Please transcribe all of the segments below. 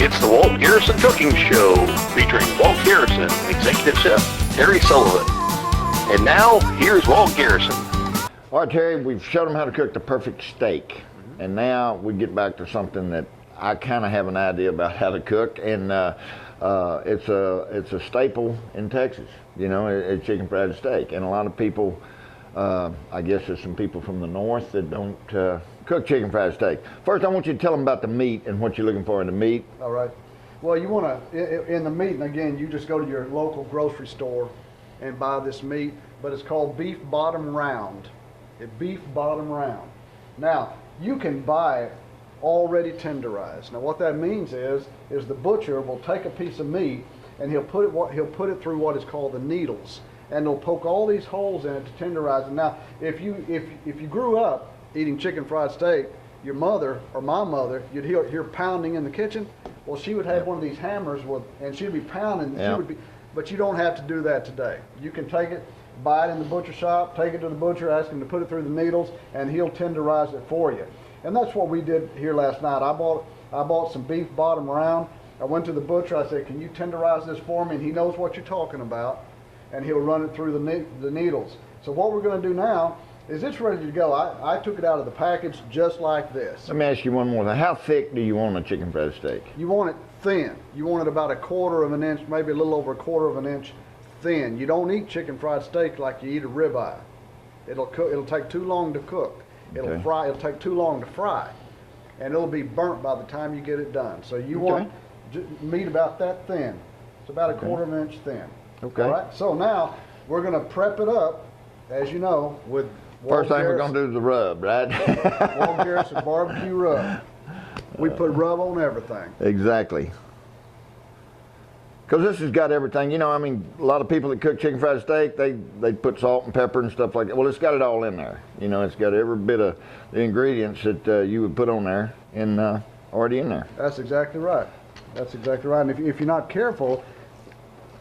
It's the Walt Garrison Cooking Show, featuring Walt Garrison, Executive Chef Terry Sullivan. And now, here's Walt Garrison. All right, Terry, we've showed them how to cook the perfect steak. And now we get back to something that I kind of have an idea about how to cook. And it's a staple in Texas, you know, it's chicken fried steak. And a lot of people, I guess there's some people from the north that don't cook chicken fried steak. First, I want you to tell them about the meat and what you're looking for in the meat. All right. Well, you want to, in the meat, and again, you just go to your local grocery store and buy this meat, but it's called beef bottom round. Beef bottom round. Now, you can buy it already tenderized. Now, what that means is the butcher will take a piece of meat and he'll put it through what is called the needles, and they'll poke all these holes in it to tenderize it. Now, if you grew up eating chicken fried steak, your mother or my mother, you'd hear pounding in the kitchen. Well, she would have one of these hammers and she'd be pounding. Yeah. But you don't have to do that today. You can take it, buy it in the butcher shop, take it to the butcher, ask him to put it through the needles, and he'll tenderize it for you. And that's what we did here last night. I bought some beef bottom round. I went to the butcher. I said, "Can you tenderize this for me?" And he knows what you're talking about, and he'll run it through the needles. So what we're going to do now is it's ready to go. I took it out of the package just like this. Let me ask you one more thing. How thick do you want a chicken fried steak? You want it thin. You want it about 1/4 of an inch, maybe a little over 1/4 of an inch thin. You don't eat chicken fried steak like you eat a ribeye. It'll take too long to cook. It'll take too long to fry, and it'll be burnt by the time you get it done. So you want meat about that thin. It's about 1/4 of an inch thin. Okay. All right. So now we're going to prep it up, as you know, with First thing we're going to do is the rub, right? Walt Garrison barbecue rub. We put rub on everything. Exactly. Because this has got everything. You know, I mean, a lot of people that cook chicken fried steak, they put salt and pepper and stuff like that. Well, it's got it all in there. You know, it's got every bit of the ingredients that you would put on there and already in there. That's exactly right. That's exactly right. And if you're not careful,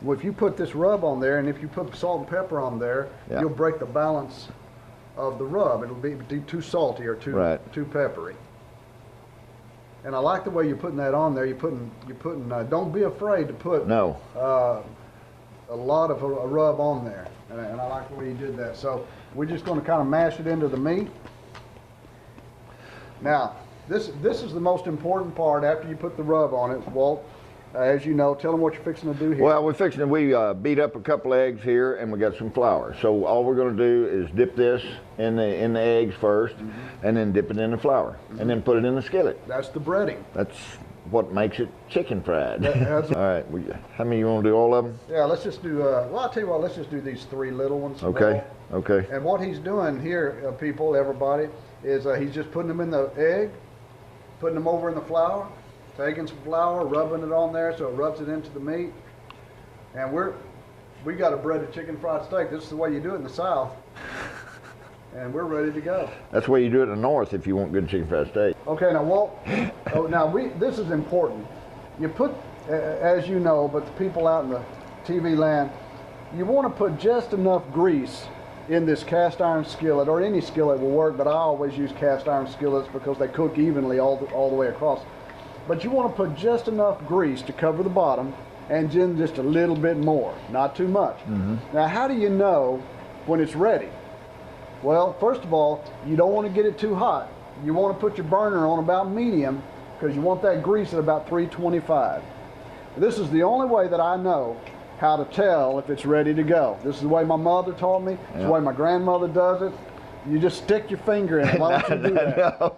if you put this rub on there and if you put salt and pepper on there, you'll break the balance of the rub. It'll be too salty or too peppery. And I like the way you're putting that on there. You're putting. Don't be afraid to put a lot of a rub on there. And I like the way you did that. So we're just going to kind of mash it into the meat. Now, this is the most important part after you put the rub on it, Walt. As you know, tell them what you're fixing to do here. Well, we beat up a couple eggs here, and we got some flour. So all we're going to do is dip this in the eggs first, and then dip it in the flour, and then put it in the skillet. That's the breading. That's what makes it chicken fried. All right, how many you want to do? All of them? Yeah, let's just do. Well, I'll tell you what. Let's just do these 3 little ones. Okay. Okay. And what he's doing here, people, everybody, is he's just putting them in the egg, putting them over in the flour. Taking some flour, rubbing it on there so it rubs it into the meat. And we got a breaded chicken fried steak. This is the way you do it in the South. And we're ready to go. That's the way you do it in the North if you want good chicken fried steak. Okay, now Walt, this is important. You put, as you know, but the people out in the TV land, you want to put just enough grease in this cast iron skillet, or any skillet will work, but I always use cast iron skillets because they cook evenly all the way across. But you want to put just enough grease to cover the bottom, and then just a little bit more, not too much. Now, how do you know when it's ready? Well, first of all, you don't want to get it too hot. You want to put your burner on about medium because you want that grease at about 325. This is the only way that I know how to tell if it's ready to go. This is the way my mother taught me. It's the way my grandmother does it. You just stick your finger in it. Why don't you do that? No.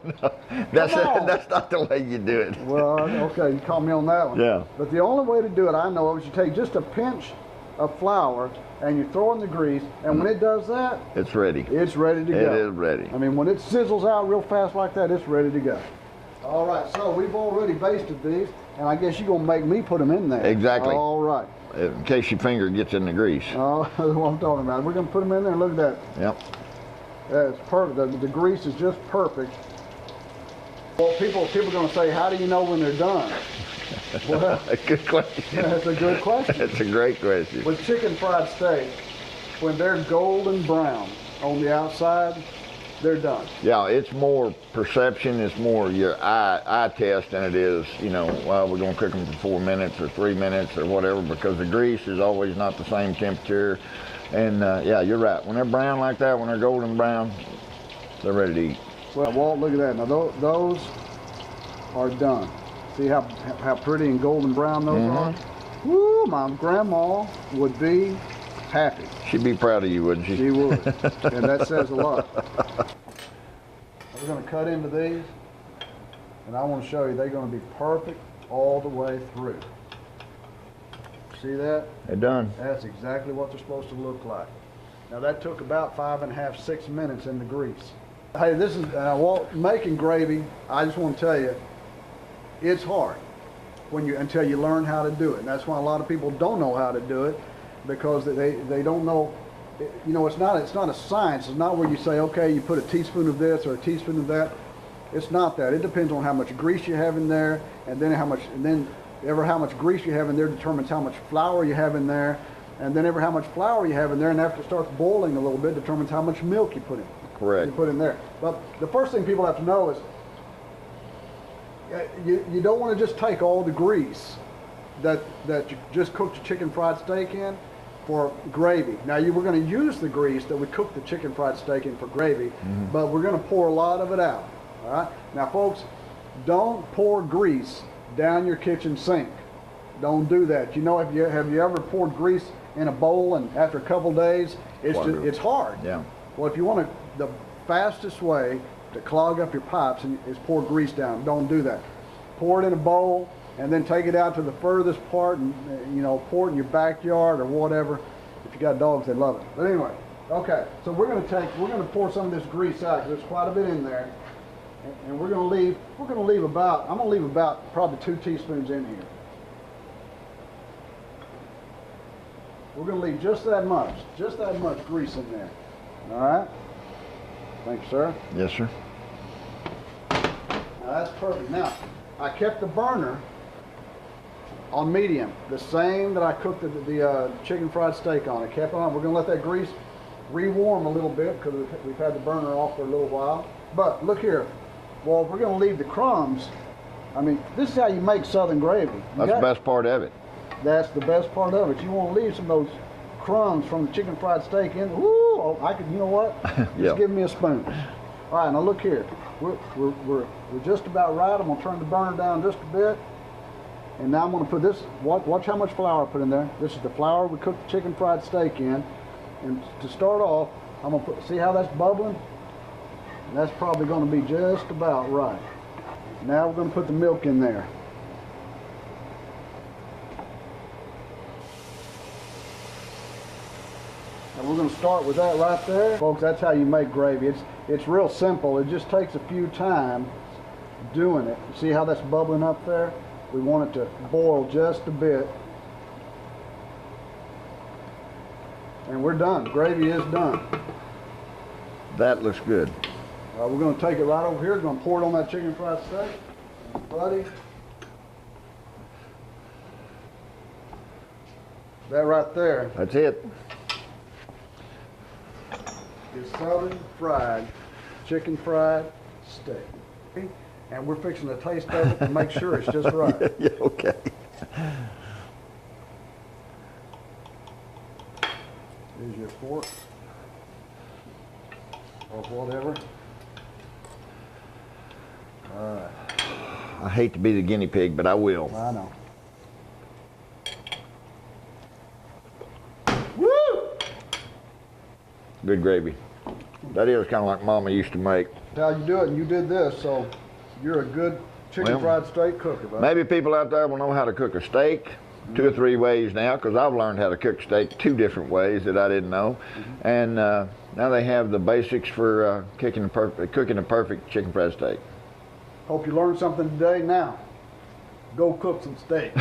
That's not the way you do it. Well, okay, you caught me on that one. Yeah. But the only way to do it, I know, is you take just a pinch of flour and you throw in the grease, and when it does that, it's ready. It's ready to go. It is ready. I mean, when it sizzles out real fast like that, it's ready to go. All right, so we've already basted these, and I guess you're going to make me put them in there. Exactly. All right. In case your finger gets in the grease. Oh, that's what I'm talking about. We're going to put them in there, and look at that. Yep. It's perfect. The grease is just perfect. Well, people are going to say, how do you know when they're done? Well, good question. That's a good question. That's a great question. With chicken fried steak, when they're golden brown on the outside, they're done. Yeah, it's more perception. It's more your eye test than it is, you know, well, we're going to cook them for 4 minutes or 3 minutes or whatever, because the grease is always not the same temperature. And yeah, you're right. When they're brown like that, when they're golden brown, they're ready to eat. Well, Walt, look at that. Now those are done. See how pretty and golden brown those are? Woo, my grandma would be happy. She'd be proud of you, wouldn't she? She would. And that says a lot. We're going to cut into these, and I want to show you they're going to be perfect all the way through. See that? They're done. That's exactly what they're supposed to look like. Now that took about 5.5, 6 minutes in the grease. Hey, this is Walt, making gravy. I just want to tell you, it's hard until you learn how to do it. And that's why a lot of people don't know how to do it, because they don't know. You know, it's not a science. It's not where you say, okay, you put a teaspoon of this or a teaspoon of that. It's not that. It depends on how much grease you have in there, and then how much grease you have in there determines how much flour you have in there, and then how much flour you have in there, and after it starts boiling a little bit, determines how much milk you put in. Correct. You put in there. But the first thing people have to know is you don't want to just take all the grease that you just cooked your chicken fried steak in for gravy. Now we're going to use the grease that we cooked the chicken fried steak in for gravy, but we're going to pour a lot of it out. All right. Now, folks, don't pour grease down your kitchen sink. Don't do that. You know, have you ever poured grease in a bowl and after a couple days it's hard? Yeah. Well, if you want the fastest way to clog up your pipes is pour grease down. Don't do that. Pour it in a bowl and then take it out to the furthest part and, you know, pour it in your backyard or whatever. If you got dogs, they love it. But anyway, okay, so we're going to pour some of this grease out, because there's quite a bit in there. And I'm going to leave about probably 2 teaspoons in here. We're going to leave just that much grease in there. All right? Thank you, sir. Yes, sir. Now that's perfect. Now, I kept the burner on medium, the same that I cooked the chicken fried steak on. I kept it on. We're going to let that grease re-warm a little bit, because we've had the burner off for a little while. But look here. Well, we're going to leave the crumbs. I mean, this is how you make Southern gravy. That's the best part of it. That's the best part of it. You want to leave some of those crumbs from the chicken fried steak in. Ooh, you know what? Just give me a spoon. All right, now look here. We're just about right. I'm going to turn the burner down just a bit. And now I'm going to put this, watch how much flour I put in there. This is the flour we cooked the chicken fried steak in. And to start off, I'm going to see how that's bubbling? That's probably going to be just about right. Now we're going to put the milk in there. And we're going to start with that right there. Folks, that's how you make gravy. It's real simple. It just takes a few times doing it. See how that's bubbling up there? We want it to boil just a bit. And we're done. Gravy is done. That looks good. We're going to take it right over here. We're going to pour it on that chicken fried steak. Buddy. That right there That's it. is Southern fried chicken fried steak. And we're fixing to taste of it to make sure it's just right. Yeah, okay. Here's your fork. Or whatever. All right. I hate to be the guinea pig, but I will. I know. Woo! Good gravy. That is kind of like Mama used to make. That's how you do it, and you did this, so you're a good chicken fried steak cooker, buddy. Maybe people out there will know how to cook a steak 2 or 3 ways now, because I've learned how to cook steak 2 different ways that I didn't know. And now they have the basics for cooking a perfect chicken fried steak. Hope you learned something today. Now, go cook some steak.